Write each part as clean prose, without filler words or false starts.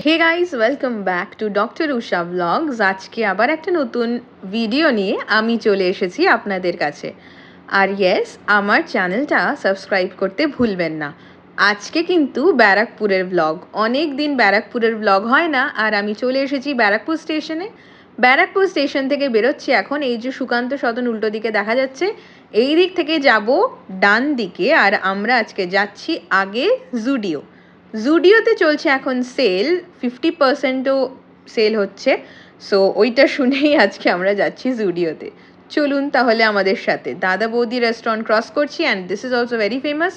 Hey guys, welcome back to doctor Usha vlogs. আজকে আবার একটা নতুন ভিডিও নিয়ে আমি চলে এসেছি আপনাদের কাছে। আর ইয়েস, আমার চ্যানেলটা সাবস্ক্রাইব করতে ভুলবেন না। আজকে কিন্তু ব্যারাকপুরের ব্লগ, অনেক দিন ব্যারাকপুরের ব্লগ হয় না। আর আমি চলে এসেছি ব্যারাকপুর স্টেশনে। ব্যারাকপুর স্টেশন থেকে বেরোচ্ছি এখন। এই যে সুকান্ত সদন উল্টো দিকে দেখা যাচ্ছে, এই দিক থেকে যাব ডান দিকে। আর আমরা আজকে যাচ্ছি আগে জুডিও। জুডিওতে চলছে এখন সেল, 50%ও সেল হচ্ছে। সো ওইটা শুনেই আজকে আমরা যাচ্ছি জুডিওতে। চলুন তাহলে আমাদের সাথে। দাদা বৌদি রেস্টুরেন্ট ক্রস করছি, and this is also very famous.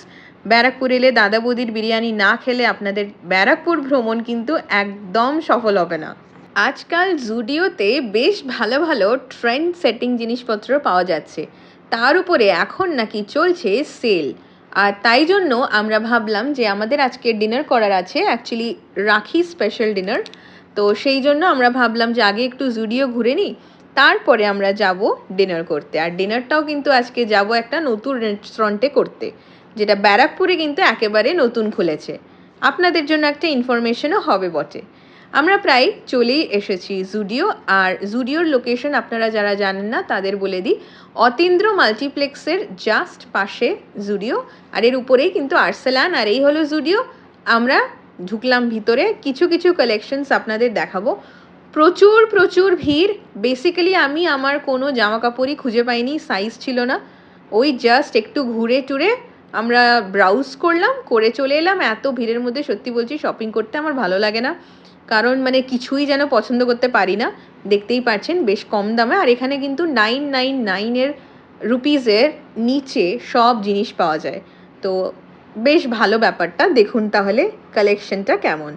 Barrackpore এলে দাদা বৌদির বিরিয়ানি না খেলে আপনাদের ব্যারাকপুর ভ্রমণ কিন্তু একদম সফল হবে না। আজকাল জুডিওতে বেশ ভালো ভালো ট্রেন্ড সেটিং জিনিসপত্র পাওয়া যাচ্ছে। তার উপরে এখন নাকি চলছে সেল। আর তাই জন্য আমরা ভাবলাম যে আমাদের আজকে ডিনার করার আছে, অ্যাকচুয়ালি রাখি স্পেশাল ডিনার। তো সেই জন্য আমরা ভাবলাম যে আগে একটু জুডিও ঘুরে নিই, তারপরে আমরা যাব ডিনার করতে। আর ডিনারটাও কিন্তু আজকে যাব একটা নতুন রেস্টুরেন্টে করতে, যেটা ব্যারাকপুরে কিন্তু একেবারে নতুন খুলেছে। আপনাদের জন্য একটা ইনফরমেশনও হবে বটে। আমরা প্রায় চলেই এসেছি জুডিও। আর জুডিওর লোকেশন আপনারা যারা জানেন না তাদের বলে দিই, অতীন্দ্র মাল্টিপ্লেক্সের জাস্ট পাশে জুডিও। আর এর উপরেই কিন্তু আর্সেলান। আর এই হলো জুডিও। আমরা ঢুকলাম ভিতরে, কিছু কিছু কালেকশনস আপনাদের দেখাবো। প্রচুর প্রচুর ভিড়। বেসিক্যালি আমি আমার কোনো জামা কাপড়ই খুঁজে পাইনি, সাইজ ছিল না। ওই জাস্ট একটু ঘুরে টুরে আমরা ব্রাউজ করলাম, করে চলে এলাম। এত ভিড়ের মধ্যে সত্যি বলছি শপিং করতে আমার ভালো লাগে না, কারণ মানে কিছুই যেন পছন্দ করতে পারি না। দেখতেই পাচ্ছেন বেশ কম দামে। আর এখানে কিন্তু 999 রুপিসের নিচে সব জিনিস পাওয়া যায়। তো বেশ ভালো ব্যাপারটা। দেখুন তাহলে কালেকশনটা কেমন।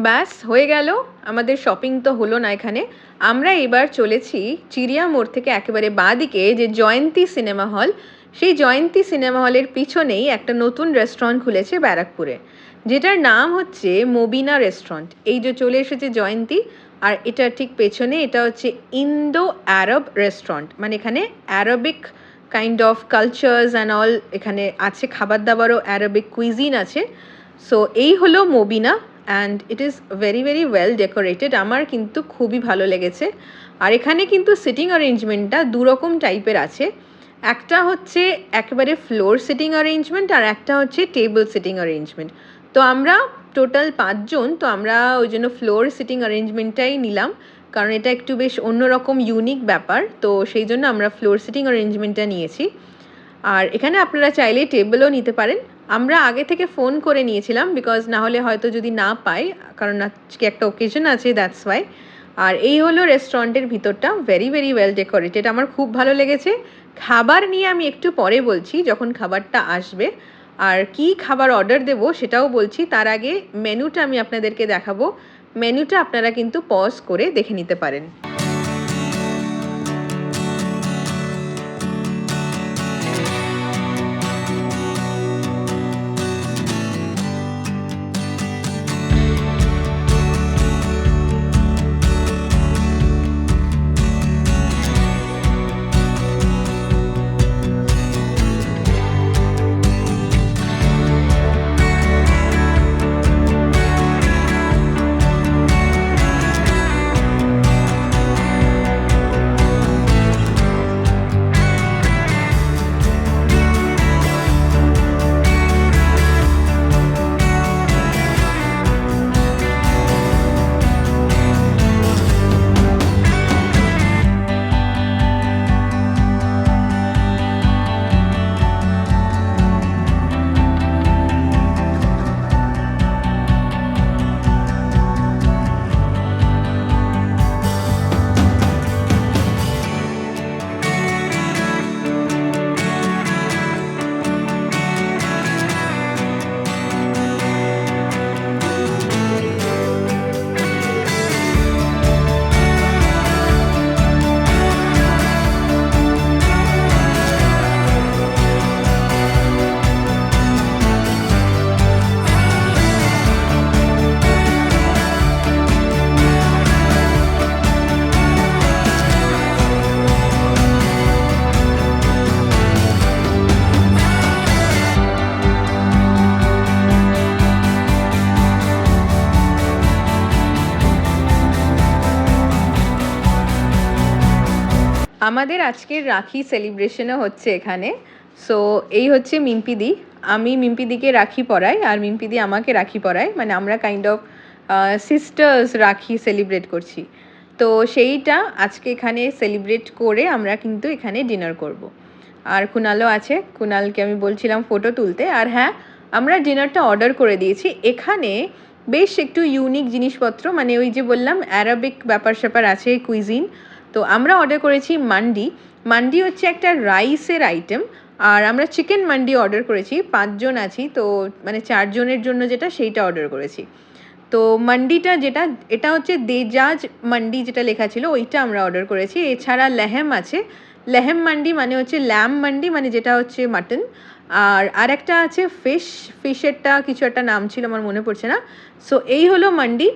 ব্যাস হয়ে গেল, আমাদের শপিং তো হলো না এখানে। আমরা এবার চলেছি চিড়িয়া মোড় থেকে একেবারে বাঁ দিকে যে জয়ন্তী সিনেমা হল, সেই জয়ন্তী সিনেমা হলের পিছনেই একটা নতুন রেস্টুরেন্ট খুলেছে ব্যারাকপুরে, যেটার নাম হচ্ছে মবিনা রেস্টুরেন্ট। এই যে চলে এসেছে জয়ন্তী, আর এটা ঠিক পেছনে এটা হচ্ছে ইন্দো আরব রেস্টুরেন্ট। মানে এখানে Arabic kind of cultures and all এখানে আছে, খাবার দাবারও অ্যারাবিক কুইজিন আছে। সো এই হলো Mobina, and it is very very well decorated. আমার কিন্তু খুবই ভালো লেগেছে। আর এখানে কিন্তু সিটিং অ্যারেঞ্জমেন্টটা দুরকম টাইপের আছে। একটা হচ্ছে একেবারে ফ্লোর সিটিং অ্যারেঞ্জমেন্ট, আর একটা হচ্ছে টেবিল সিটিং অ্যারেঞ্জমেন্ট। তো আমরা টোটাল 5 জন, তো আমরা ওই জন্য ফ্লোর সিটিং অ্যারেঞ্জমেন্টটাই নিলাম, কারণ এটা একটু বেশ অন্যরকম ইউনিক ব্যাপার। তো সেই জন্য আমরা ফ্লোর সিটিং অ্যারেঞ্জমেন্টটা নিয়েছি। আর এখানে আপনারা চাইলে টেবিলও নিতে পারেন। আমরা আগে থেকে ফোন করে নিয়েছিলাম, বিকজ না হলে হয়তো যদি না পাই, কারণ আজকে একটা ওকেশন আছে, দ্যাটস ওয়াই। আর এই হলো রেস্টুরেন্টের ভিতরটা, ভেরি ভেরি ওয়েল ডেকোরেটেড। আমার খুব ভালো লেগেছে। খাবার নিয়ে আমি একটু পরে বলছি যখন খাবারটা আসবে, আর কি খাবার অর্ডার দেব সেটাও বলছি। তার আগে মেনুটা আমি আপনাদেরকে দেখাবো। মেনুটা আপনারা কিন্তু পজ করে দেখে নিতে পারেন। আমাদের আজকের রাখি সেলিব্রেশনও হচ্ছে এখানে। সো এই হচ্ছে মিম্পিদি। আমি মিম্পিদিকে রাখি পরাই আর মিম্পিদি আমাকে রাখি পরায়, মানে আমরা কাইন্ড অফ সিস্টার্স রাখি সেলিব্রেট করছি। তো সেইটা আজকে এখানে সেলিব্রেট করে আমরা কিন্তু এখানে ডিনার করব। আর কুনালও আছে, কুনালকে আমি বলছিলাম ফটো তুলতে। আর হ্যাঁ, আমরা ডিনারটা অর্ডার করে দিয়েছি। এখানে বেশ একটু ইউনিক জিনিসপত্র, মানে ওই যে বললাম অ্যারাবিক ব্যাপার স্যাপার আছে কুইজিন। তো আমরা অর্ডার করেছি মান্ডি। মান্ডি হচ্ছে একটা রাইসের আইটেম। আর আমরা চিকেন মান্ডি অর্ডার করেছি, 5 জন আছি তো, মানে 4 জনের জন্য যেটা সেইটা অর্ডার করেছি। তো মান্ডিটা যেটা, এটা হচ্ছে দেজাজ মান্ডি যেটা লেখা ছিল ওইটা আমরা অর্ডার করেছি। এছাড়া লেহেম আছে, লেহেম মান্ডি মানে হচ্ছে ল্যাম মান্ডি, মানে যেটা হচ্ছে মাটন। আর একটা আছে ফিশেরটা কিছু একটা নাম ছিল, আমার মনে পড়ছে না। সো এই হলো মান্ডি।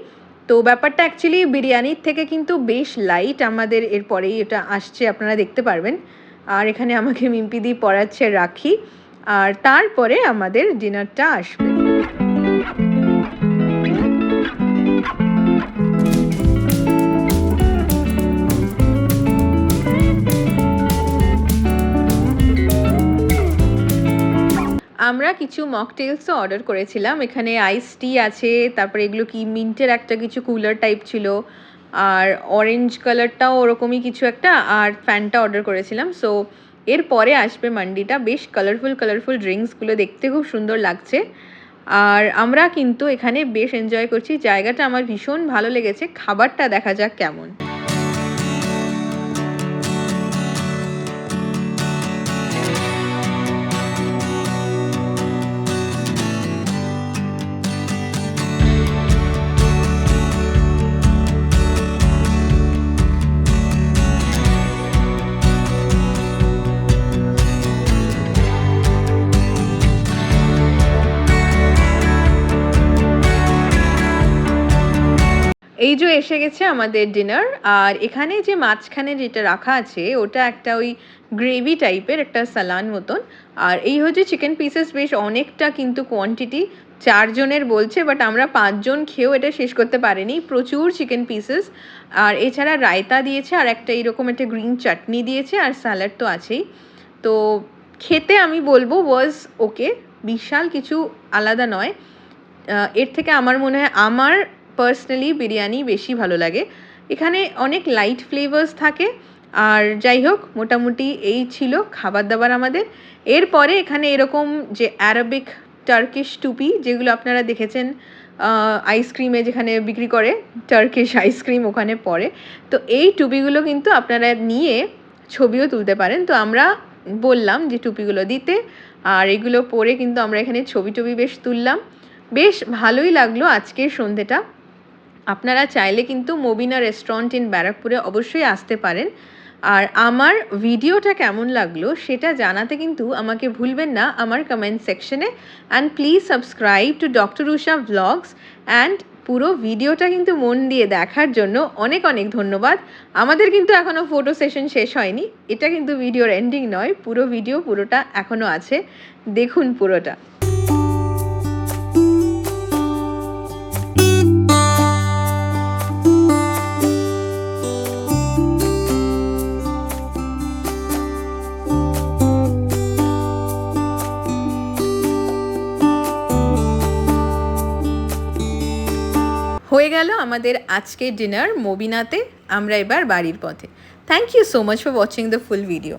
তো ব্যাপারটা অ্যাকচুয়ালি বিরিয়ানির থেকে কিন্তু বেশ লাইট। আমাদের এরপরেই এটা আসছে, আপনারা দেখতে পারবেন। আর এখানে আমাকে মিম্পিদি পরাচ্ছে রাখি, আর তারপরে আমাদের ডিনারটা আসবে। আমরা কিছু মকটেলসও অর্ডার করেছিলাম। এখানে আইস টি আছে, তারপরে এগুলো কি মিন্টের একটা কিছু কুলার টাইপ ছিল, আর অরেঞ্জ কালারটাও ওরকমই কিছু একটা, আর ফ্যানটা অর্ডার করেছিলাম। সো এরপরে আসবে মান্ডিটা। বেশ কালারফুল ড্রিঙ্কসগুলো দেখতে খুব সুন্দর লাগছে। আর আমরা কিন্তু এখানে বেশ এনজয় করছি, জায়গাটা আমার ভীষণ ভালো লেগেছে। খাবারটা দেখা যাক কেমন। এই যে এসে গেছে আমাদের ডিনার। আর এখানে যে মাঝখানে যেটা রাখা আছে ওটা একটা ওই গ্রেভি টাইপের একটা সালান মতন। আর এই হচ্ছে চিকেন পিসেস, বেশ অনেকটা কিন্তু কোয়ান্টিটি। 4 জনের বলছে, বাট আমরা 5 জন খেয়েও এটা শেষ করতে পারিনি, প্রচুর চিকেন পিসেস। আর এছাড়া রায়তা দিয়েছে, আর একটা এইরকম একটা গ্রিন চাটনি দিয়েছে, আর স্যালাড তো আছেই। তো খেতে আমি বলবো ওয়াজ ওকে, বিশাল কিছু আলাদা নয়। এর থেকে আমার মনে হয় আমার পার্সোনালি বিরিয়ানি বেশি ভালো লাগে। এখানে অনেক লাইট ফ্লেভার্স থাকে। আর যাই হোক, মোটামুটি এই ছিল খাবার দাবার আমাদের। এরপরে এখানে এরকম যে অ্যারাবিক টার্কিশ টুপি, যেগুলো আপনারা দেখেছেন আইসক্রিমে যেখানে বিক্রি করে, টার্কিশ আইসক্রিম ওখানে পরে। তো এই টুপিগুলো কিন্তু আপনারা নিয়ে ছবিও তুলতে পারেন। তো আমরা বললাম যে টুপিগুলো দিতে, আর এগুলো পরে কিন্তু আমরা এখানে ছবি বেশ তুললাম। বেশ ভালোই লাগলো আজকের সন্ধেটা। আপনারা চাইলে কিন্তু মবিনা রেস্টুরেন্ট ইন ব্যারাকপুরে অবশ্যই আসতে পারেন। আর আমার ভিডিওটা কেমন লাগলো সেটা জানাতে কিন্তু আমাকে ভুলবেন না আমার কমেন্ট সেকশনে। And please subscribe to doctor Usha vlogs. And পুরো ভিডিওটা কিন্তু মন দিয়ে দেখার জন্য অনেক ধন্যবাদ। আমাদের কিন্তু এখনও ফটো সেশন শেষ হয়নি, এটা কিন্তু ভিডিওর এন্ডিং নয়, পুরো ভিডিও পুরোটা এখনও আছে, দেখুন পুরোটা। হয়ে গেল আমাদের আজকের ডিনার মবিনাতে। আমরা এবার বাড়ির পথে। Thank you so much for watching the full video.